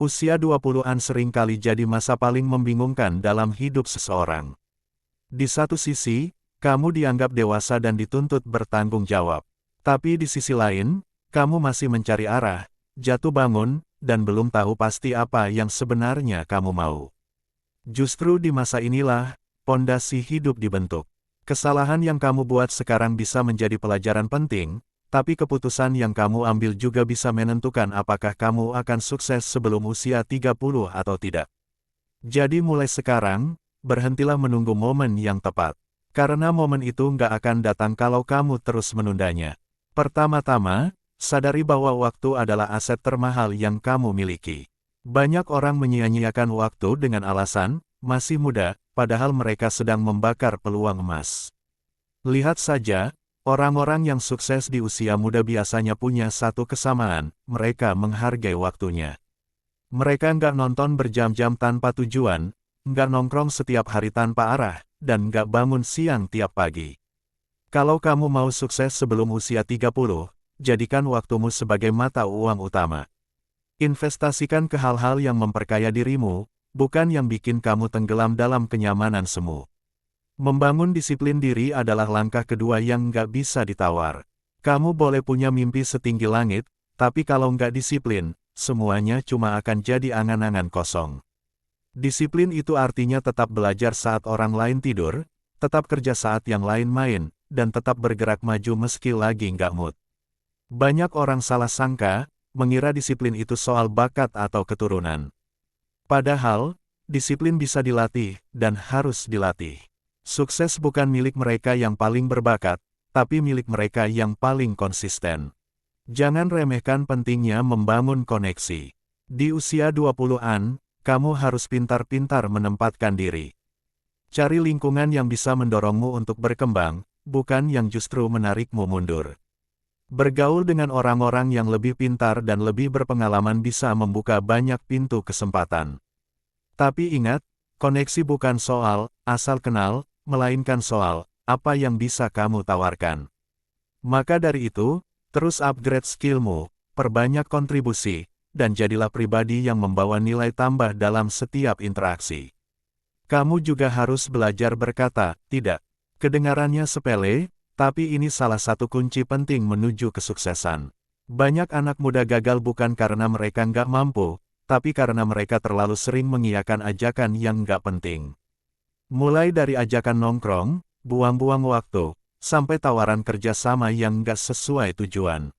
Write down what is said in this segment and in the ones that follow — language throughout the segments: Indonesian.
Usia 20-an seringkali jadi masa paling membingungkan dalam hidup seseorang. Di satu sisi, kamu dianggap dewasa dan dituntut bertanggung jawab. Tapi di sisi lain, kamu masih mencari arah, jatuh bangun, dan belum tahu pasti apa yang sebenarnya kamu mau. Justru di masa inilah, pondasi hidup dibentuk. Kesalahan yang kamu buat sekarang bisa menjadi pelajaran penting, tapi keputusan yang kamu ambil juga bisa menentukan apakah kamu akan sukses sebelum usia 30 atau tidak. Jadi mulai sekarang, berhentilah menunggu momen yang tepat. Karena momen itu nggak akan datang kalau kamu terus menundanya. Pertama-tama, sadari bahwa waktu adalah aset termahal yang kamu miliki. Banyak orang menyia-nyiakan waktu dengan alasan, masih muda, padahal mereka sedang membakar peluang emas. Lihat saja, orang-orang yang sukses di usia muda biasanya punya satu kesamaan, mereka menghargai waktunya. Mereka nggak nonton berjam-jam tanpa tujuan, nggak nongkrong setiap hari tanpa arah, dan nggak bangun siang tiap pagi. Kalau kamu mau sukses sebelum usia 30, jadikan waktumu sebagai mata uang utama. Investasikan ke hal-hal yang memperkaya dirimu, bukan yang bikin kamu tenggelam dalam kenyamanan semu. Membangun disiplin diri adalah langkah kedua yang nggak bisa ditawar. Kamu boleh punya mimpi setinggi langit, tapi kalau nggak disiplin, semuanya cuma akan jadi angan-angan kosong. Disiplin itu artinya tetap belajar saat orang lain tidur, tetap kerja saat yang lain main, dan tetap bergerak maju meski lagi nggak mood. Banyak orang salah sangka, mengira disiplin itu soal bakat atau keturunan. Padahal, disiplin bisa dilatih, dan harus dilatih. Sukses bukan milik mereka yang paling berbakat, tapi milik mereka yang paling konsisten. Jangan remehkan pentingnya membangun koneksi. Di usia 20-an, kamu harus pintar-pintar menempatkan diri. Cari lingkungan yang bisa mendorongmu untuk berkembang, bukan yang justru menarikmu mundur. Bergaul dengan orang-orang yang lebih pintar dan lebih berpengalaman bisa membuka banyak pintu kesempatan. Tapi ingat, koneksi bukan soal asal kenal, melainkan soal apa yang bisa kamu tawarkan. Maka dari itu, terus upgrade skillmu, perbanyak kontribusi, dan jadilah pribadi yang membawa nilai tambah dalam setiap interaksi. Kamu juga harus belajar berkata, tidak. Kedengarannya sepele, tapi ini salah satu kunci penting menuju kesuksesan. Banyak anak muda gagal bukan karena mereka nggak mampu, tapi karena mereka terlalu sering mengiyakan ajakan yang nggak penting. Mulai dari ajakan nongkrong, buang-buang waktu, sampai tawaran kerjasama yang nggak sesuai tujuan.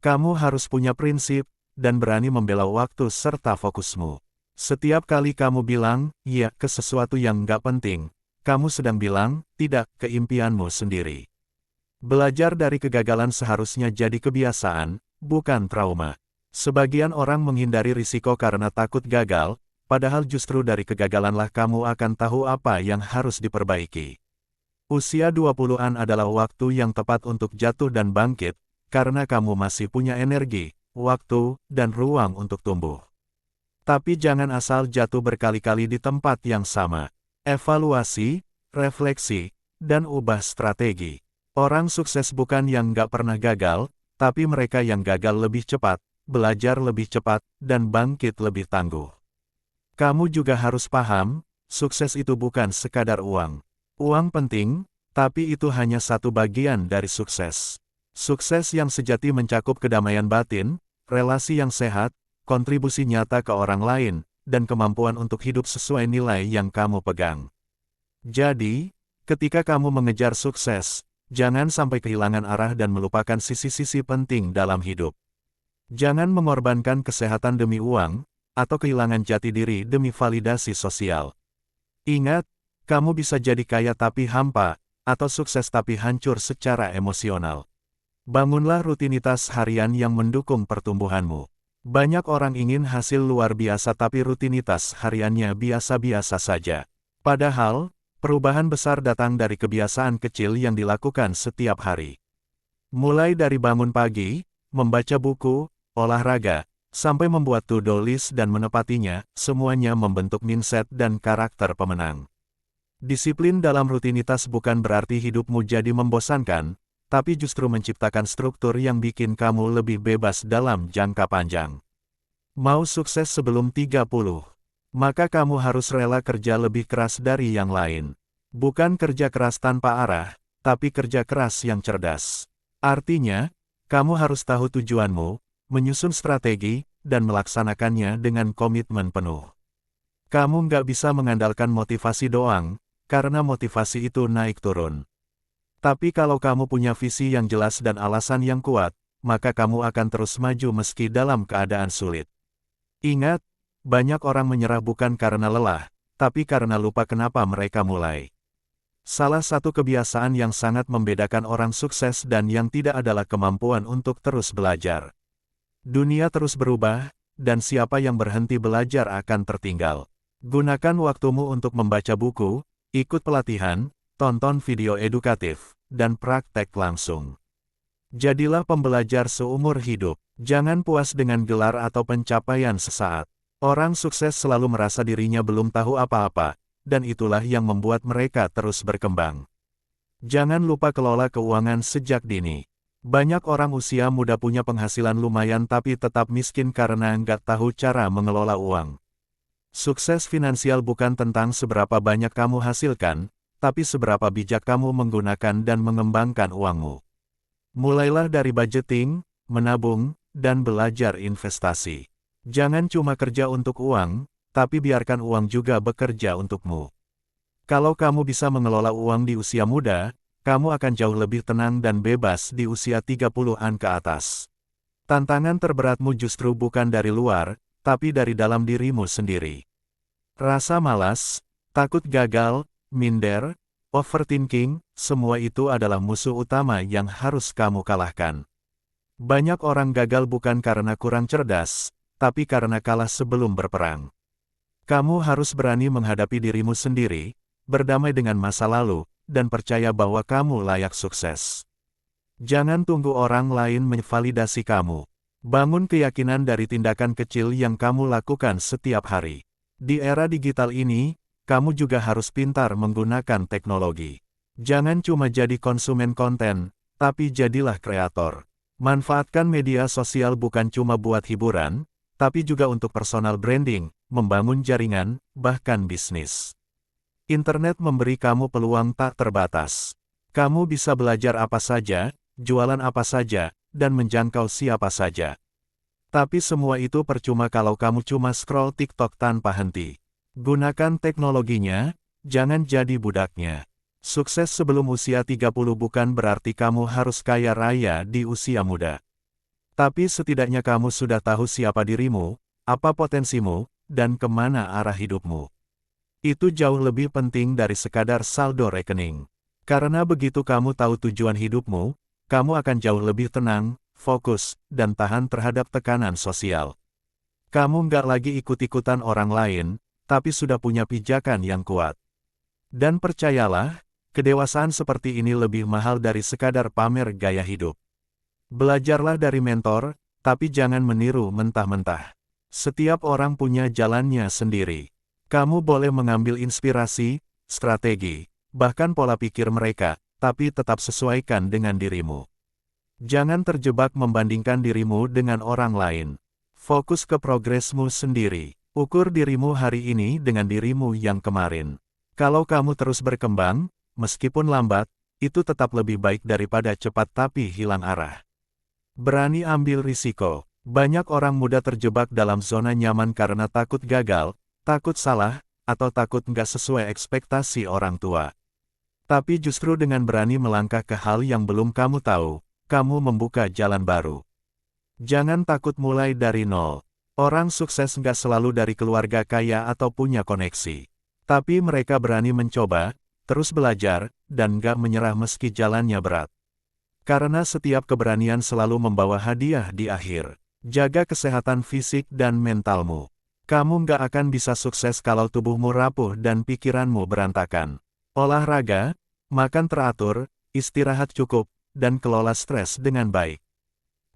Kamu harus punya prinsip, dan berani membela waktu serta fokusmu. Setiap kali kamu bilang, iya, ke sesuatu yang nggak penting, kamu sedang bilang, tidak, ke impianmu sendiri. Belajar dari kegagalan seharusnya jadi kebiasaan, bukan trauma. Sebagian orang menghindari risiko karena takut gagal, padahal justru dari kegagalanlah kamu akan tahu apa yang harus diperbaiki. Usia 20-an adalah waktu yang tepat untuk jatuh dan bangkit, karena kamu masih punya energi, waktu, dan ruang untuk tumbuh. Tapi jangan asal jatuh berkali-kali di tempat yang sama. Evaluasi, refleksi, dan ubah strategi. Orang sukses bukan yang nggak pernah gagal, tapi mereka yang gagal lebih cepat, belajar lebih cepat, dan bangkit lebih tangguh. Kamu juga harus paham, sukses itu bukan sekadar uang. Uang penting, tapi itu hanya satu bagian dari sukses. Sukses yang sejati mencakup kedamaian batin, relasi yang sehat, kontribusi nyata ke orang lain, dan kemampuan untuk hidup sesuai nilai yang kamu pegang. Jadi, ketika kamu mengejar sukses, jangan sampai kehilangan arah dan melupakan sisi-sisi penting dalam hidup. Jangan mengorbankan kesehatan demi uang, atau kehilangan jati diri demi validasi sosial. Ingat, kamu bisa jadi kaya tapi hampa, atau sukses tapi hancur secara emosional. Bangunlah rutinitas harian yang mendukung pertumbuhanmu. Banyak orang ingin hasil luar biasa tapi rutinitas hariannya biasa-biasa saja. Padahal, perubahan besar datang dari kebiasaan kecil yang dilakukan setiap hari. Mulai dari bangun pagi, membaca buku, olahraga, sampai membuat to-do list dan menepatinya, semuanya membentuk mindset dan karakter pemenang. Disiplin dalam rutinitas bukan berarti hidupmu jadi membosankan, tapi justru menciptakan struktur yang bikin kamu lebih bebas dalam jangka panjang. Mau sukses sebelum 30, maka kamu harus rela kerja lebih keras dari yang lain. Bukan kerja keras tanpa arah, tapi kerja keras yang cerdas. Artinya, kamu harus tahu tujuanmu, menyusun strategi, dan melaksanakannya dengan komitmen penuh. Kamu nggak bisa mengandalkan motivasi doang, karena motivasi itu naik turun. Tapi kalau kamu punya visi yang jelas dan alasan yang kuat, maka kamu akan terus maju meski dalam keadaan sulit. Ingat, banyak orang menyerah bukan karena lelah, tapi karena lupa kenapa mereka mulai. Salah satu kebiasaan yang sangat membedakan orang sukses dan yang tidak adalah kemampuan untuk terus belajar. Dunia terus berubah, dan siapa yang berhenti belajar akan tertinggal. Gunakan waktumu untuk membaca buku, ikut pelatihan, tonton video edukatif, dan praktek langsung. Jadilah pembelajar seumur hidup. Jangan puas dengan gelar atau pencapaian sesaat. Orang sukses selalu merasa dirinya belum tahu apa-apa, dan itulah yang membuat mereka terus berkembang. Jangan lupa kelola keuangan sejak dini. Banyak orang usia muda punya penghasilan lumayan tapi tetap miskin karena nggak tahu cara mengelola uang. Sukses finansial bukan tentang seberapa banyak kamu hasilkan, tapi seberapa bijak kamu menggunakan dan mengembangkan uangmu. Mulailah dari budgeting, menabung, dan belajar investasi. Jangan cuma kerja untuk uang, tapi biarkan uang juga bekerja untukmu. Kalau kamu bisa mengelola uang di usia muda, kamu akan jauh lebih tenang dan bebas di usia 30-an ke atas. Tantangan terberatmu justru bukan dari luar, tapi dari dalam dirimu sendiri. Rasa malas, takut gagal, minder, overthinking, semua itu adalah musuh utama yang harus kamu kalahkan. Banyak orang gagal bukan karena kurang cerdas, tapi karena kalah sebelum berperang. Kamu harus berani menghadapi dirimu sendiri, berdamai dengan masa lalu, dan percaya bahwa kamu layak sukses. Jangan tunggu orang lain memvalidasi kamu. Bangun keyakinan dari tindakan kecil yang kamu lakukan setiap hari. Di era digital ini, kamu juga harus pintar menggunakan teknologi. Jangan cuma jadi konsumen konten, tapi jadilah kreator. Manfaatkan media sosial bukan cuma buat hiburan, tapi juga untuk personal branding, membangun jaringan, bahkan bisnis. Internet memberi kamu peluang tak terbatas. Kamu bisa belajar apa saja, jualan apa saja, dan menjangkau siapa saja. Tapi semua itu percuma kalau kamu cuma scroll TikTok tanpa henti. Gunakan teknologinya, jangan jadi budaknya. Sukses sebelum usia 30 bukan berarti kamu harus kaya raya di usia muda. Tapi setidaknya kamu sudah tahu siapa dirimu, apa potensimu, dan kemana arah hidupmu. Itu jauh lebih penting dari sekadar saldo rekening. Karena begitu kamu tahu tujuan hidupmu, kamu akan jauh lebih tenang, fokus, dan tahan terhadap tekanan sosial. Kamu nggak lagi ikut-ikutan orang lain, tapi sudah punya pijakan yang kuat. Dan percayalah, kedewasaan seperti ini lebih mahal dari sekadar pamer gaya hidup. Belajarlah dari mentor, tapi jangan meniru mentah-mentah. Setiap orang punya jalannya sendiri. Kamu boleh mengambil inspirasi, strategi, bahkan pola pikir mereka, tapi tetap sesuaikan dengan dirimu. Jangan terjebak membandingkan dirimu dengan orang lain. Fokus ke progresmu sendiri. Ukur dirimu hari ini dengan dirimu yang kemarin. Kalau kamu terus berkembang, meskipun lambat, itu tetap lebih baik daripada cepat tapi hilang arah. Berani ambil risiko. Banyak orang muda terjebak dalam zona nyaman karena takut gagal, takut salah, atau takut nggak sesuai ekspektasi orang tua. Tapi justru dengan berani melangkah ke hal yang belum kamu tahu, kamu membuka jalan baru. Jangan takut mulai dari nol. Orang sukses nggak selalu dari keluarga kaya atau punya koneksi. Tapi mereka berani mencoba, terus belajar, dan nggak menyerah meski jalannya berat. Karena setiap keberanian selalu membawa hadiah di akhir. Jaga kesehatan fisik dan mentalmu. Kamu nggak akan bisa sukses kalau tubuhmu rapuh dan pikiranmu berantakan. Olahraga, makan teratur, istirahat cukup, dan kelola stres dengan baik.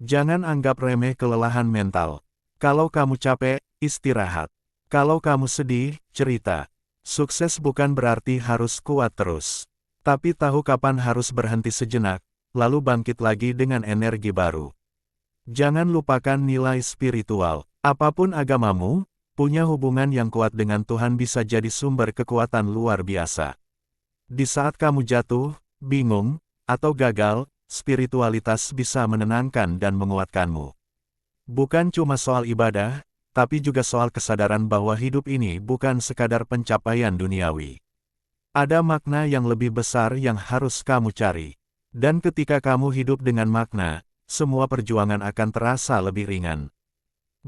Jangan anggap remeh kelelahan mental. Kalau kamu capek, istirahat. Kalau kamu sedih, cerita. Sukses bukan berarti harus kuat terus. Tapi tahu kapan harus berhenti sejenak, lalu bangkit lagi dengan energi baru. Jangan lupakan nilai spiritual. Apapun agamamu, punya hubungan yang kuat dengan Tuhan bisa jadi sumber kekuatan luar biasa. Di saat kamu jatuh, bingung, atau gagal, spiritualitas bisa menenangkan dan menguatkanmu. Bukan cuma soal ibadah, tapi juga soal kesadaran bahwa hidup ini bukan sekadar pencapaian duniawi. Ada makna yang lebih besar yang harus kamu cari. Dan ketika kamu hidup dengan makna, semua perjuangan akan terasa lebih ringan.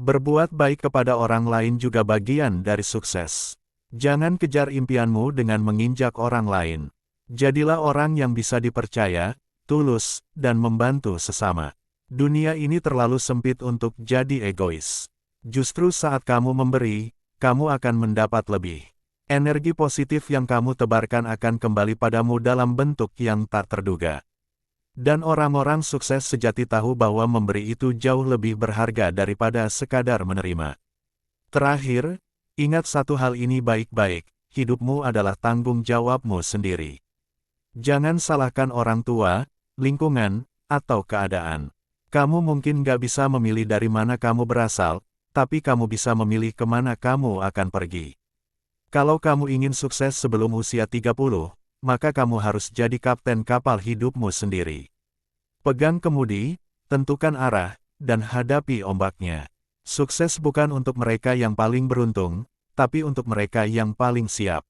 Berbuat baik kepada orang lain juga bagian dari sukses. Jangan kejar impianmu dengan menginjak orang lain. Jadilah orang yang bisa dipercaya, tulus, dan membantu sesama. Dunia ini terlalu sempit untuk jadi egois. Justru saat kamu memberi, kamu akan mendapat lebih. Energi positif yang kamu tebarkan akan kembali padamu dalam bentuk yang tak terduga. Dan orang-orang sukses sejati tahu bahwa memberi itu jauh lebih berharga daripada sekadar menerima. Terakhir, ingat satu hal ini baik-baik, hidupmu adalah tanggung jawabmu sendiri. Jangan salahkan orang tua, lingkungan, atau keadaan. Kamu mungkin gak bisa memilih dari mana kamu berasal, tapi kamu bisa memilih kemana kamu akan pergi. Kalau kamu ingin sukses sebelum usia 30, maka kamu harus jadi kapten kapal hidupmu sendiri. Pegang kemudi, tentukan arah, dan hadapi ombaknya. Sukses bukan untuk mereka yang paling beruntung, tapi untuk mereka yang paling siap.